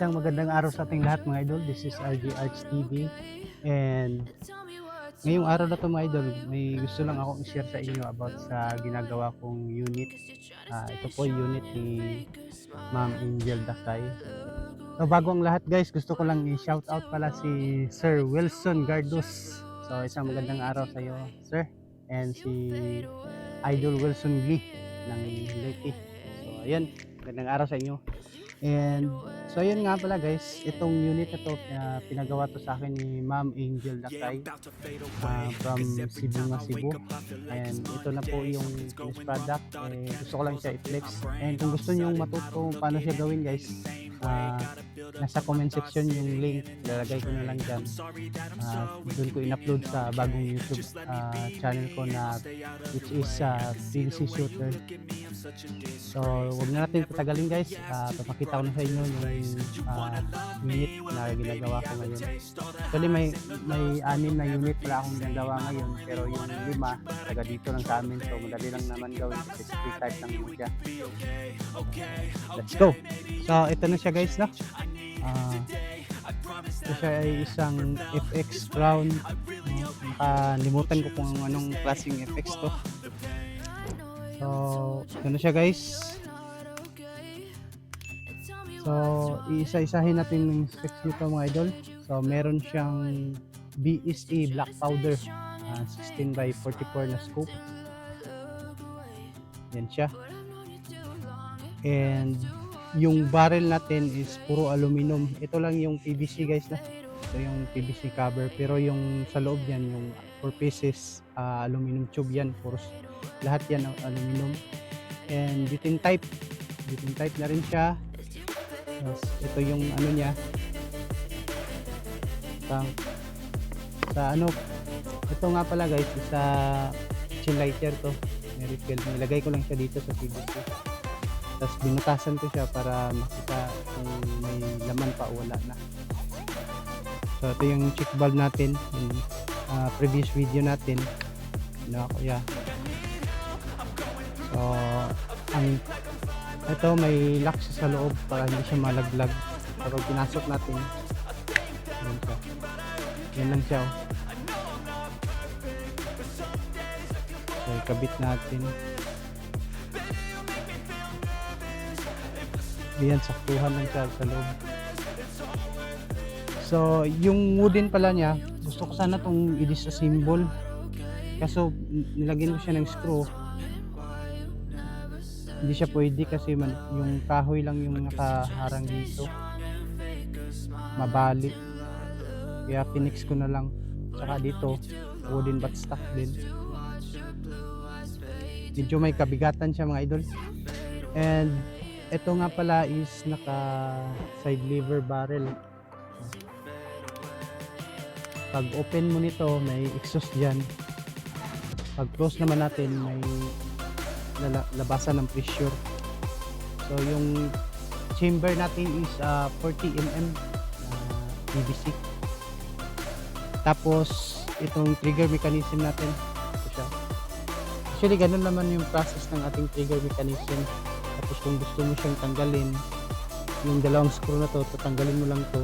isang magandang araw sa ating lahat mga idol. This is RJ Arts TV. And ngayong araw na to mga idol, may gusto lang akong i-share sa inyo about sa ginagawa kong unit. Ito po yung unit ni Ma'am Angel Dakay. So bago ang lahat guys, gusto ko lang i-shout out pala si Sir Wilson Gardus. So isang magandang araw sa iyo sir. And si Idol Wilson Lee ng Leyte. So ayan, magandang araw sa inyo. And so ayun nga pala guys, itong unit na to pinagawa to sa akin ni Ma'am Angel Dakay from Cebu nga Cebu. And ito na po yung finished product. Gusto ko lang siya i-flex. And kung gusto niyo matuto paano siya gawin guys, nasa comment section yung link, lalagay ko na lang dyan. Doon ko in-upload sa bagong YouTube channel ko na which is PVC Shooter. So huwag na natin patagalin guys, papakita ko na sa inyo yung unit na ginagawa ko ngayon. Actually may 6 na unit pala akong ginagawa ngayon, pero yung 5 taga dito lang sa amin, so madali lang naman gawin kasi free type lang yun siya. Let's go! So ito na siya guys, no? Ito siya ay isang FX Crown. Nakalimutan ko kung anong klaseng FX to. So ito na siya guys. So iisa-isahin natin yung specs nito mga idol. So meron siyang BSE black powder, 16x44 na scope. Yan siya. And yung barrel natin is puro aluminum. Ito lang yung PVC guys na. Ito yung PVC cover, pero yung sa loob yan, yung 4 pieces aluminum tube yan. Puro lahat yan aluminum. And butane type na rin siya. Ito yung ano niya. Sa ano, ito nga pala guys, sa kitchen lighter to. Nilagay ko lang siya dito sa PVC. Tapos binutasan ko siya para makita kung may laman pa o wala na. So ito yung check valve natin, yung previous video natin. So ito may lock siya sa loob para hindi siya malaglag. Kapag pinasok natin, yan lang siya. So ikabit natin. Yan, saktuhan lang siya sa loob. So yung wooden pala niya, gusto ko sana itong i-disassemble, kaso nilagyan ko siya ng screw. Hindi siya pwede kasi yung kahoy lang yung nakaharang dito, mabali, kaya pinix ko na lang. Saka dito wooden buttstock din, medyo may kabigatan siya mga idol. And ito nga pala is naka side lever barrel. Pag open mo nito may exhaust dyan, pag close naman natin may labasan ng pressure. So yung chamber natin is 40 mm PVC. Tapos itong trigger mechanism natin, ito siya. Actually ganun naman yung process ng ating trigger mechanism. Tapos kung gusto mo siyang tanggalin, yung dalawang screw na to, tatanggalin mo lang to.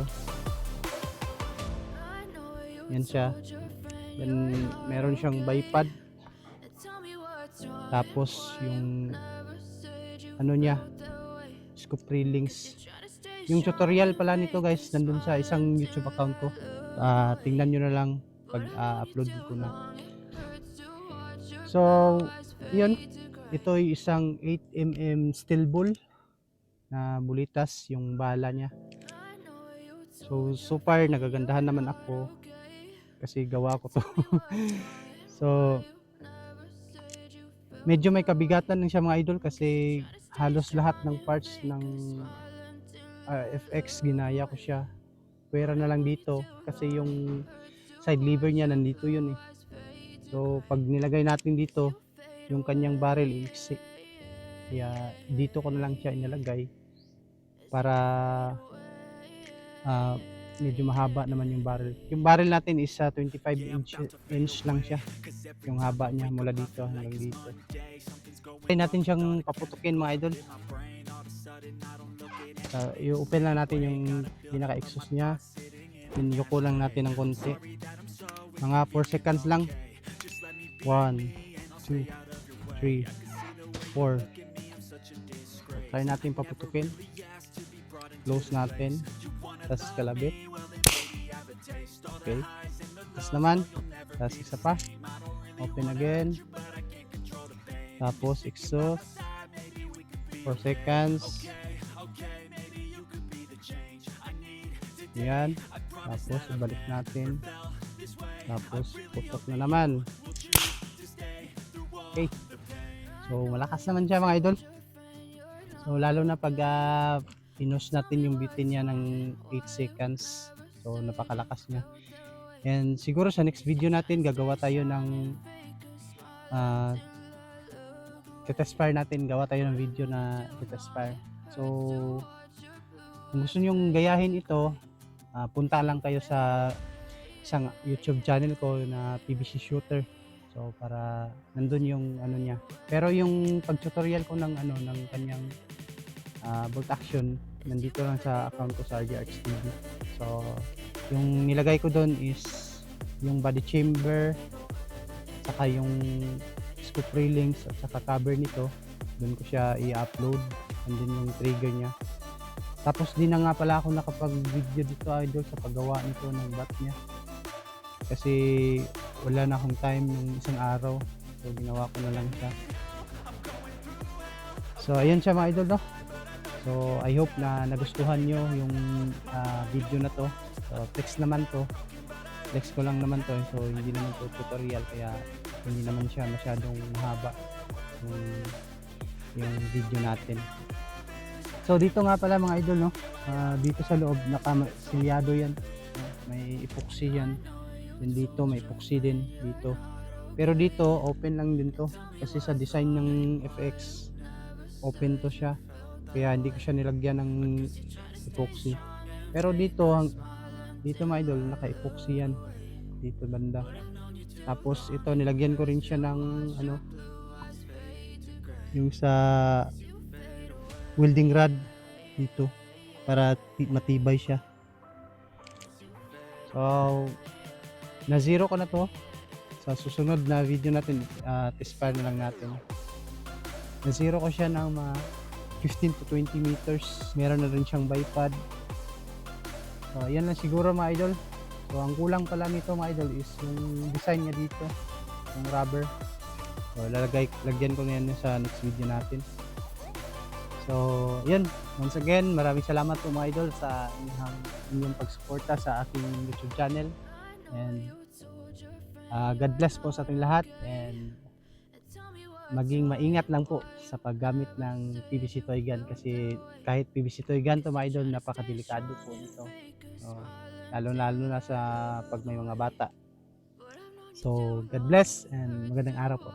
Yan siya. Then meron siyang bipod. Tapos yung ano niya, scoop railings. Yung tutorial pala nito guys, nandun sa isang YouTube account ko. Tingnan nyo na lang pag upload ko na. So yun, ito ay isang 8mm steel ball na bulitas yung bala niya. So far nagagandahan naman ako kasi gawa ko to. So medyo may kabigatan din siya mga idol kasi halos lahat ng parts ng FX ginaya ko siya. Pwera na lang dito kasi yung side lever niya nandito yun eh. So pag nilagay natin dito yung kanyang barrel, kaya dito ko na lang siya inilagay para medyo mahaba naman yung barrel. Yung barrel natin is 25 inch lang siya, yung haba niya mula dito hanggang dito. Try natin siyang paputukin mga idol. I-open lang natin yung pinaka-exhaust niya. Then yuko lang natin ng konti. Mga 4 seconds lang. 1, 2, 3, 4. Try natin paputukin. Close natin. Tapos kalabit. Okay. Tapos naman. Tapos isa pa. Open again. Tapos exhaust. 4 seconds. Yan. Tapos ibalik natin. Tapos putok na naman. Okay. So malakas naman siya mga idol. So lalo na pag pinush natin yung bitin niya ng 8 seconds. So napakalakas niya. And siguro sa next video natin gagawa tayo ng test fire natin. Gawa tayo ng video na test fire. So kung gusto nyong gayahin ito, punta lang kayo sa isang YouTube channel ko na PVC Shooter. So para nandun yung ano niya. Pero yung pag-tutorial ko ng ano ng kanyang bolt action nandito lang sa account ko sa RG Arts TV. So yung nilagay ko doon is yung body chamber, saka yung scoop railings at saka cover nito. Doon ko siya i-upload, and then yung trigger niya. Tapos di na nga pala ako nakapag-video dito idol sa paggawa nito ng bat niya. Kasi wala na akong time ng isang araw. So ginawa ko na lang siya. So ayun siya mga idol no. So I hope na nagustuhan nyo yung video na to. So text naman to. Text ko lang naman to. So hindi naman to tutorial kaya hindi naman siya masyadong mahaba yung video natin. So dito nga pala mga idol no. Dito sa loob nakasilyado yan. May epoxy yan. Then dito may epoxy din dito. Pero dito open lang din to kasi sa design ng FX open to siya. Kaya hindi ko siya nilagyan ng epoxy. Pero dito mga idol naka-epoxy yan. Dito banda. Tapos ito nilagyan ko rin siya ng ano yung sa welding rod dito para matibay siya. So na zero ko na to. Sa susunod na video natin test fire na lang natin. Na zero ko siya ng mga 15 to 20 meters. Meron na rin siyang bipod. So yan lang siguro mga idol. So ang kulang pala nito mga idol is yung design niya dito, yung rubber. So lagyan ko na yan sa next video natin. So yun, once again maraming salamat po mga idol sa inyong pagsuporta sa aking YouTube channel. And God bless po sa ating lahat, and maging maingat lang po sa paggamit ng PVC toy gun kasi kahit PVC toy gun to mga idol, napakadelikado po nito. So, lalo na sa pag may mga bata. So God bless and magandang araw po.